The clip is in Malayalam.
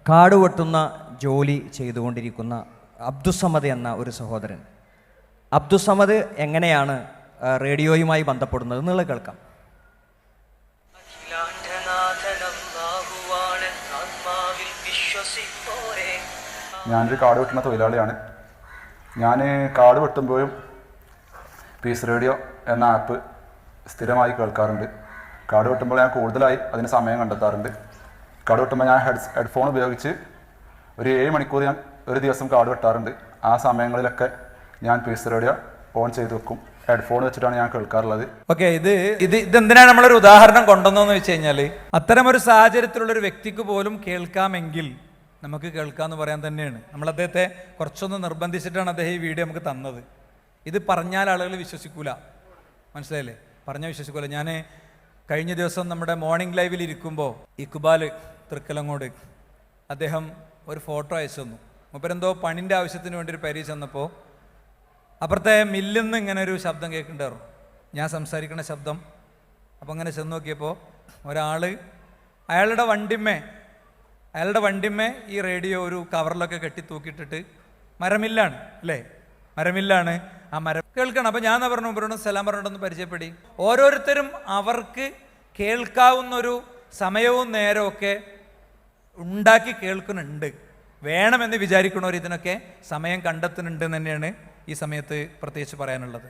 കാട് വെട്ടുന്ന ജോലി ചെയ്തുകൊണ്ടിരിക്കുന്ന അബ്ദുസമദ് എന്ന ഒരു സഹോദരൻ. അബ്ദുസമദ് എങ്ങനെയാണ് റേഡിയോയുമായി ബന്ധപ്പെടുന്നത് എന്നുള്ളത് കേൾക്കാം. ഞാനൊരു കാട് വെട്ടുന്ന തൊഴിലാളിയാണ്. ഞാൻ കാട് വെട്ടുമ്പോഴും പീസ് റേഡിയോ എന്ന ആപ്പ് സ്ഥിരമായി കേൾക്കാറുണ്ട്. കാട് വെട്ടുമ്പോൾ ഞാൻ കൂടുതലായി അതിന് സമയം കണ്ടെത്താറുണ്ട്. കാട് വെട്ടുമ്പോൾ ഞാൻ ഹെഡ്ഫോൺ ഉപയോഗിച്ച് ഒരു 7 മണിക്കൂർ ഞാൻ ഒരു ദിവസം കാട് വെട്ടാറുണ്ട്. ആ സമയങ്ങളിലൊക്കെ ഞാൻ പീസ് റേഡിയോ ഓൺ ചെയ്ത് വെക്കും. ഹെഡ്ഫോൺ വെച്ചിട്ടാണ് ഞാൻ കേൾക്കാറുള്ളത്. ഓക്കെ, ഇതെന്തിനാണ് നമ്മളൊരു ഉദാഹരണം കൊണ്ടുവന്നതെന്ന് വെച്ച് കഴിഞ്ഞാൽ, അത്തരമൊരു സാഹചര്യത്തിലുള്ളൊരു വ്യക്തിക്ക് പോലും കേൾക്കാമെങ്കിൽ നമുക്ക് കേൾക്കാമെന്ന് പറയാൻ തന്നെയാണ് നമ്മൾ അദ്ദേഹത്തെ കുറച്ചൊന്ന് നിർബന്ധിച്ചിട്ടാണ് അദ്ദേഹം ഈ വീഡിയോ നമുക്ക് തന്നത്. ഇത് പറഞ്ഞാൽ ആളുകൾ വിശ്വസിക്കൂല, മനസ്സിലായില്ലേ? പറഞ്ഞാൽ വിശ്വസിക്കൂല. ഞാൻ കഴിഞ്ഞ ദിവസം നമ്മുടെ മോർണിംഗ് ലൈവിൽ ഇരിക്കുമ്പോൾ ഇക്ബാൽ തൃക്കലങ്ങോട് അദ്ദേഹം ഒരു ഫോട്ടോ അയച്ചു തന്നു. മൂപ്പരെന്തോ പണിൻ്റെ ആവശ്യത്തിന് വേണ്ടി ഒരു പരിചയം ചെന്നപ്പോൾ അപ്പുറത്തെ മില്ലിൽ നിന്ന് ഇങ്ങനെ ഒരു ശബ്ദം കേൾക്കുന്നുണ്ടായിരുന്നു, ഞാൻ സംസാരിക്കുന്ന ശബ്ദം. അപ്പോൾ അങ്ങനെ ചെന്ന് നോക്കിയപ്പോൾ ഒരാൾ അയാളുടെ വണ്ടിമ്മേ ഈ റേഡിയോ ഒരു കവറിലൊക്കെ കെട്ടി തൂക്കിയിട്ടിട്ട് മരമില്ലാണ് അല്ലേ, മരമില്ലാണ് ആ മരം കേൾക്കണം. അപ്പോൾ ഞാൻ പറഞ്ഞു ഇവരോട് സലാം പറഞ്ഞിട്ടൊന്ന് പരിചയപ്പെടി. ഓരോരുത്തരും അവർക്ക് കേൾക്കാവുന്നൊരു സമയവും നേരവും ഒക്കെ ഉണ്ടാക്കി കേൾക്കുന്നുണ്ട്. വേണമെന്ന് വിചാരിക്കണവർ ഇതിനൊക്കെ സമയം കണ്ടെത്തുന്നുണ്ട് തന്നെയാണ് ഈ സമയത്ത് പ്രത്യേകിച്ച് പറയാനുള്ളത്.